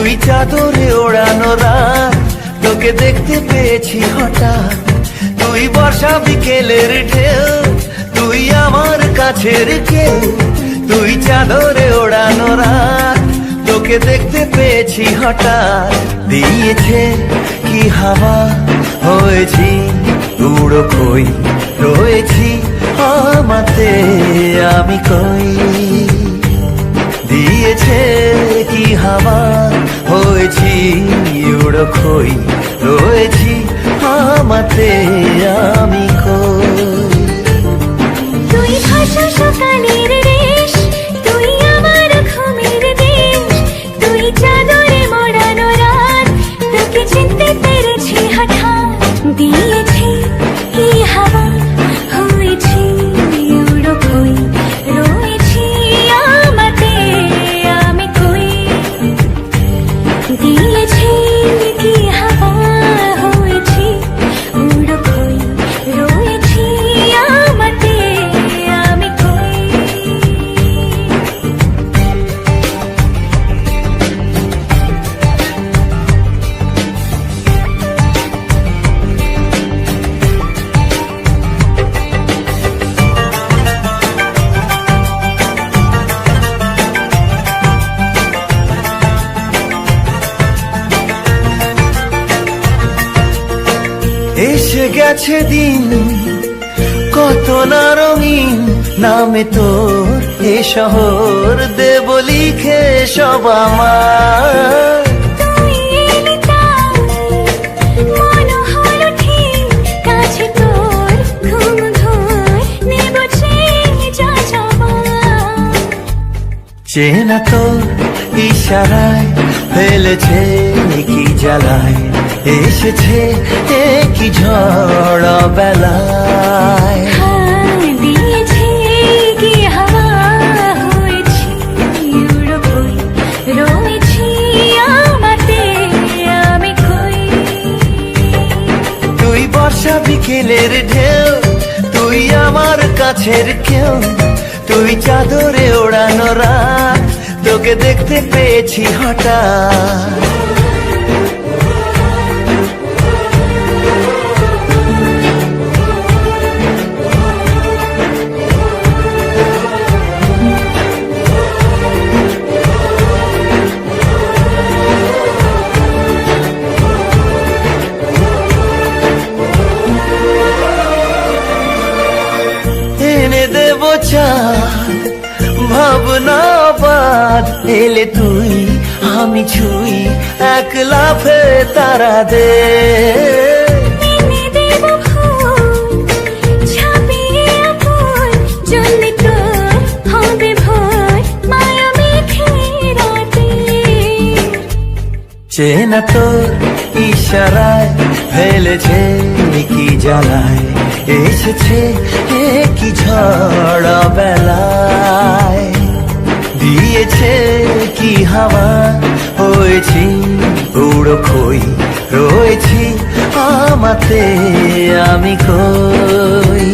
তুই চাদরে ওড়ানো রাত, তোকে দেখতে পেয়েছি হঠাৎ। তুই বর্ষা বিকেলের ঢেউ, তুই আমার কাছের কেউ। তুই চাদরে ওড়ানো রাত, তোকে দেখতে পেয়েছি হঠাৎ। দিয়েছে কি হাওয়া, হয়েছি উড়ো কই, রয়েছি আমাতে আমি কই। দিয়েছে কি হাওয়া, হয়েছি উড়ো কই, রয়েছি আমাতে আমি কই। তুই ভাষা সকালের রেশ, তুই আমার ঘুমের দেশ। তুই চাদরে মোড়ানো রাত, তোকে চিনতে পেরেছি হঠাৎ। দিয়েছি কি হাওয়া, হয়েছি উড়ো কই, রয়েছি আমাতে আমি কই। দিয়েছি কি হাওয়া, হয়েছি উড়ো কই, রয়েছি আমাতে আমি কই। এসে গেছে দিন কত না রঙিন, নামে তোর এ শহর দেব লিখে সব আমার। তুই এলি তাই মন হলো ঠিক, কাছে তোর ঘুম ঘুর নেব যা যাবার। চেনা তোর ইশারায় ফেলেছে কি জ্বালায়, এসেছে কি ঝড় বেলায়। দিয়েছি কি হাওয়া, হয়েছি উড়ো কই, রয়েছি আমাতে আমি কই। তুই বর্ষা বিকেলের ঢেউ, তুই আমার কাছের কেউ। তুই চাদরে ওড়ানো রাত, তোকে দেখতে পেয়েছি হঠাৎ। এনে দেব চাঁদ ভাবনা বাদ, এলে তুই আমি ছুই এক লাফে তারা দে। এনে দেব ফুল ছাপিয়ে আপন, জ্বললে তোর হবে ভোর মায়া মেঘে রাতে। চেনা তোর ইশারায় ফেলেছে কি জ্বালায়, এসেছে কি ঝড় বেলায়। দিয়েছে কি হাওয়া, হয়েছি উড়ো কই, রয়েছি আমাতে আমি কই।